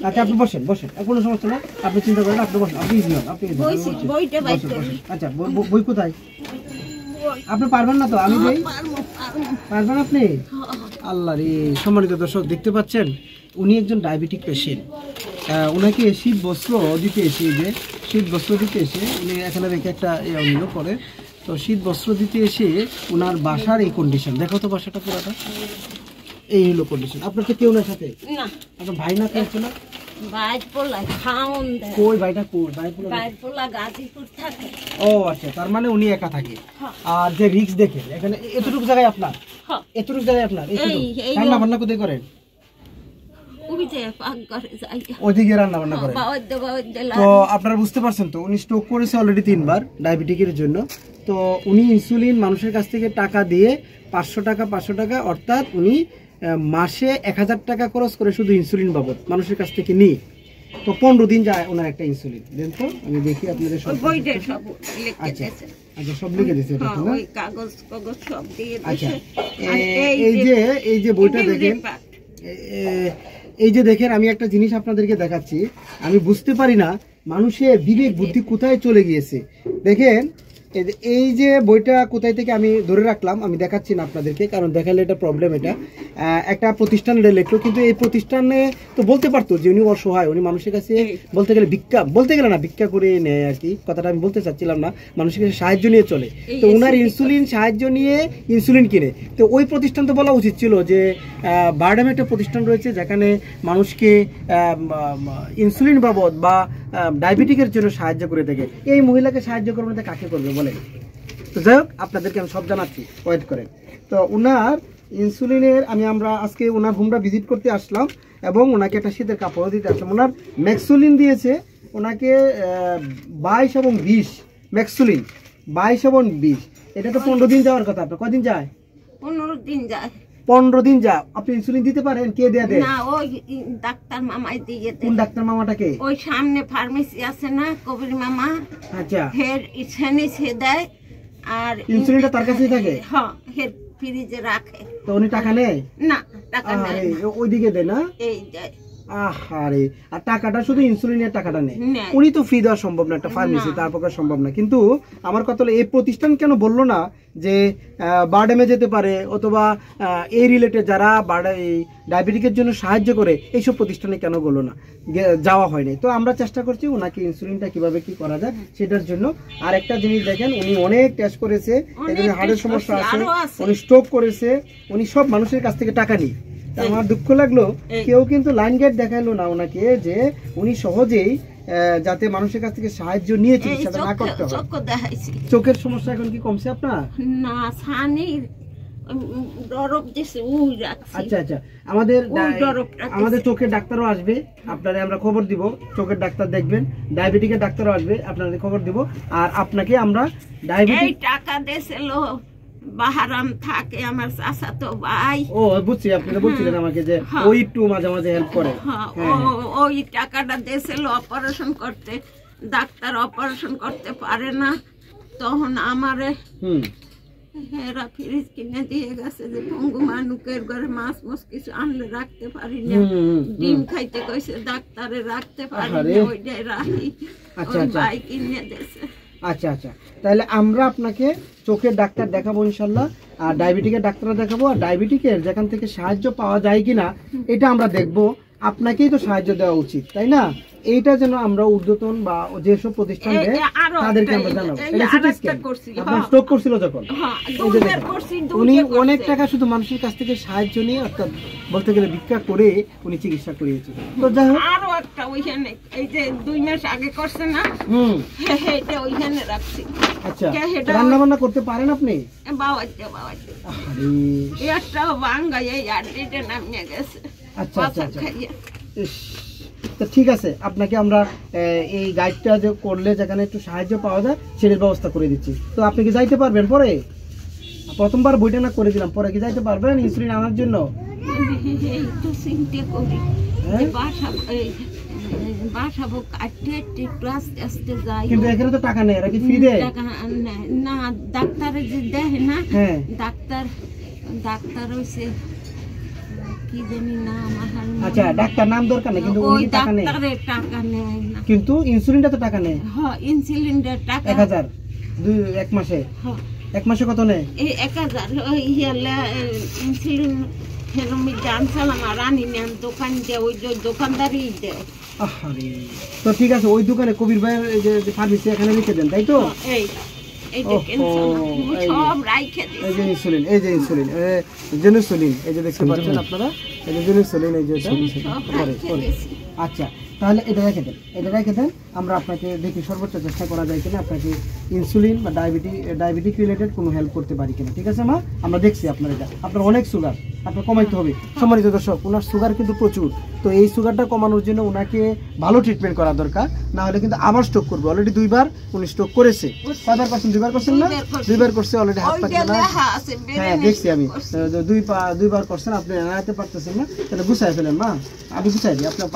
আচ্ছা আপনি বসেন বসেন, কোনো সমস্যা না, আপনি চিন্তা করেন, আপনি বসেন, আপনি ইজি হন, আপনি আচ্ছা বই কোথায়? আপনি পারবেন না তো? আমি দেই, পারবেন আপনি? আল্লাহ রে। সম্মানিত দর্শক দেখতে পাচ্ছেন, উনি একজন ডায়াবেটিক পেশেন্ট। ওনাকে শীত বস্ত্র দিতে এসে, যে শীত বস্ত্র দিতে এসে উনি এখানে রেখে একটা অনিও করে, তো শীত বস্ত্র দিতে এসে ওনার বাসার এই কন্ডিশন দেখো তো, বাসাটা পুরাটা এই হলো কন্ডিশন। আপনার তো কেউ না সাথে? না। আপনার ভাই না কেউ না? কই ভাইটা কই? ও আচ্ছা, তার মানে উনি একা থাকে। আর যে রিস্ক দেখে এখানে এতটুকু জায়গায় আপনার, এতটুকু জায়গায় আপনার রান্না বান্না কোথায় করেন? ওইদিকে রান্না বান্না করেন। তো আপনারা বুঝতে পারছেন তো, উনি স্ট্রোক করেছে অলরেডি 3 বার ডায়াবেটিকের জন্য। তো উনি ইনসুলিন মানুষের কাছ থেকে টাকা দিয়ে 500 টাকা অর্থাৎ উনি মাসে 1000 টাকা খরচ করে শুধু ইনসুলিন বাবদ মানুষের কাছ থেকে নিয়ে। তো 15 দিন যায় ওনার একটা ইনসুলিন। দেন তো আমি দেখি আপনাদের সব। আচ্ছা আচ্ছা, সব লিখে দিয়েছে এটা না? আচ্ছা, এই যে বইটা দেখেন, এই যে দেখেন, আমি একটা জিনিস আপনাদেরকে দেখাচ্ছি। আমি বুঝতে পারি না মানুষের বিবেক বুদ্ধি কোথায় চলে গিয়েছে। দেখেন এই যে বইটা কোথায় থেকে আমি ধরে রাখলাম, আমি দেখাচ্ছি না আপনাদেরকে, কারণ দেখালে এটা প্রবলেম। এটা একটা প্রতিষ্ঠানের লেখলো, কিন্তু এই প্রতিষ্ঠানে তো বলতে পারতো যে উনি অসহায়, উনি মানুষের কাছে বলতে গেলে ভিক্ষা করে নেয় আর কি, কথাটা আমি বলতে চাচ্ছিলাম না, মানুষের কাছে সাহায্য নিয়ে চলে। তো ওনার ইনসুলিন সাহায্য নিয়ে ইনসুলিন কিনে। তো ওই প্রতিষ্ঠান তো বলা উচিত ছিল যে বারডামে একটা প্রতিষ্ঠান রয়েছে যেখানে মানুষকে ইনসুলিন বাবদ বা ডায়াবেটিকের জন্য সাহায্য করে থাকে। এই মহিলাকে সাহায্য করবে না, কাকে করবে বলেন? তো যাই হোক, আপনাদেরকে আমি সব জানাচ্ছি, ওয়েট করেন। তো ওনার ইনসুলিনের আমরা আজকে ওনার হোমটা ভিজিট করতে আসলাম এবং ওনাকে একটা শীতের কাপড় দিতে আসলাম। ওনার ম্যাক্সুলিন দিয়েছে ওনাকে 22 এবং 20 ম্যাক্সুলিন, 22 এবং 20। এটা তো 15 দিন যাওয়ার কথা। আপনার কদিন যায়? 15 দিন যায়। 15 দিন যা। আপনি ইনসুলিন দিতে পারেন? কে দেয়া দেয়? না, ওই ডাক্তার মামাই দিয়ে দেয়। কোন ডাক্তার মামাটাকে? ওই সামনে ফার্মেসি আছে না, কবির মামা। আচ্ছা, হের ইছানি সে দেয়। আর ইনসুলিনটা তার কাছেই থাকে? হ্যাঁ, হের ফ্রিজে রাখে। তো উনি টাকা নেয় না? টাকা নেয় ওইদিকে দেয় না? এই দেয়। আহারে, আর টাকাটা শুধু ইনসুলিনের টাকাটা নেই, উনি তো ফ্রি দেওয়া সম্ভব না, একটা ফার্মেসি তার পক্ষে সম্ভব না। কিন্তু আমার কথা হলো, এই প্রতিষ্ঠান কেন বললো না যে বারডেমে যেতে পারে, অথবা এই রিলেটেড যারা ডায়াবেটিকের জন্য সাহায্য করে এইসব প্রতিষ্ঠানে কেন বললো না? যাওয়া হয়নি। তো আমরা চেষ্টা করছি ওনাকে ইনসুলিনটা কিভাবে কি করা যায় সেটার জন্য। আর একটা জিনিস দেখেন, উনি অনেক টেস্ট করেছে, এজন্য হার্টের সমস্যা আছে, উনি স্ট্রোক করেছে, উনি সব মানুষের কাছ থেকে টাকা নিয়ে। আমার দুঃখ লাগলো, কেউ কিন্তু লাইন গেট দেখাইলো না ওনাকে, যে উনি সহজেই যাতে মানুষের কাছ থেকে সাহায্য নিয়ে চিকিৎসাটা না করতে হয়। চোখের সমস্যা এখন কি কমছে আপনার? না, আচ্ছা আচ্ছা, আমাদের চোখের ডাক্তারও আসবে, আপনাদের আমরা খবর দিব। চোখের ডাক্তার দেখবেন, ডায়াবেটিকের ডাক্তারও আসবে, আপনাদের খবর দিব। আর আপনাকে আমরা ডায়াবেটিক টাকা দিয়েছিল বাহারাম থাকে আমার চাচাতো ভাই। ও বুঝছি, আপনি তো বলছিলেন আমাকে যে ওই একটু মাঝে মাঝে হেল্প করে। ওই টাকাটা দিয়েছিল অপারেশন করতে, ডাক্তার অপারেশন করতে পারে না, তখন আমারে হেরা ফ্রিজ কিনে দিয়ে গেছে যে পঙ্গু মানুষের ঘরে মাছ মাছ কিছু আনলে রাখতে পারি না, ডিম খাইতে কইছে ডাক্তারে রাখতে পারি না, ওইটাই রাখি। ওই ভাই কিনে দিয়েছে। আচ্ছা আচ্ছা, তাহলে আমরা আপনাকে চোখের ডাক্তার দেখাবো ইনশাল্লাহ, আর ডায়াবেটিকের ডাক্তার দেখাবো। আর ডায়াবেটিকের যেখান থেকে সাহায্য পাওয়া যায় কিনা এটা আমরা দেখবো। আপনাকেই তো সাহায্য দেওয়া উচিত, তাই না? এইটা যেন আমরা ঊর্ধ্বতন বা যেসব প্রতিষ্ঠান তাদেরকে আমরা জানাবো। আপনার স্ট্রোক করছিল যখন, উনি অনেক টাকা শুধু মানুষের কাছ থেকে সাহায্য নিয়ে, অর্থাৎ বলতে গেলে ভিক্ষা করে উনি চিকিৎসা করিয়েছে। তো যাই হোক, আরো একটা ওইখানে এই যে 2 মাস আগে করছে না, এটা ওইখানে রাখছি। আচ্ছা, রান্না বান্না করতে পারেন আপনি? একটা ভাঙ্গা এই আড্ডিটা নামিয়ে গেছে। আচ্ছা আচ্ছা, তো ঠিক আছে, আপনাকে আমরা এই গাইডটা যে করলে যেখানে একটু সাহায্য পাওয়া যায় সেটার ব্যবস্থা করে দিচ্ছি। তো আপনি কি যাইতে পারবেন? পরে প্রথমবার বইটা না করে দিলাম, পরে কি যাইতে পারবেন ইনসুলিন আনার জন্য? কিন্তু এখানে তো টাকা নেই, এরা কি ফ্রি দেয়? না, ডাক্তারে যে দেয় না, ডাক্তার হইছে কি জানি না আমার আচ্ছা ডাক্তার নাম দরকার নেই, কিন্তু ওই উনি টাকা নেই, ডাক্তারের টাকা নেয় না, কিন্তু ইনসুলিনটা তো টাকা নেই। হ্যাঁ ইনসুলিনের টাকা 1000 এক মাসে, হ্যাঁ এক মাসে কত নেয়? এই 1000 ওই ইয়ালে ইনসুলিন ফেরমি জানছিলাম আর আনি নেন দোকান দিয়ে, ওই দোকানদারই দেয়। আরে তো ঠিক আছে, ওই দোকানে কবির ভাইয়ের এই যে ফার্মেসি এখানে লিখে দেন, তাই তো? এই এই দেখেন সব রাইখে দিই, এই যে ইনসুলিন, এই যে ইনসুলিন, জেনুসুলিন, এই যে দেখতে পাচ্ছেন আপনারা, এই যে জেনুসুলিন, এই যে আচ্ছা তাহলে এটা রেখে দেন, এটা রেখে দেন। আমরা আপনাকে দেখি সর্বোচ্চ চেষ্টা করা যায় কিনা আপনাকে ইনসুলিন বা ডায়াবেটিক রিলেটেড কোনো হেল্প করতে পারি কিনা। ঠিক আছে মা, আমরা দেখছি আপনার এটা, আপনার অনেক সুগার, আপনার কমাইতে হবে। সম্মানিত দর্শক, ওনার সুগার কিন্তু প্রচুর, তো এই সুগারটা কমানোর জন্য ওনাকে ভালো ট্রিটমেন্ট করা দরকার, না হলে কিন্তু আবার স্ট্রোক করবে। অলরেডি 2 বার উনি স্ট্রোক করেছে। কয়বার করছেন? 2 বার করছেন না? 2 বার করছে অলরেডি, হাত পা না, হ্যাঁ দেখছি আমি, 2 বার করছেন, আপনি নাড়াতে পারতেছেন না, তাহলে গুছাই ফেলেন মা, আমি গুছাই দিই, আপনার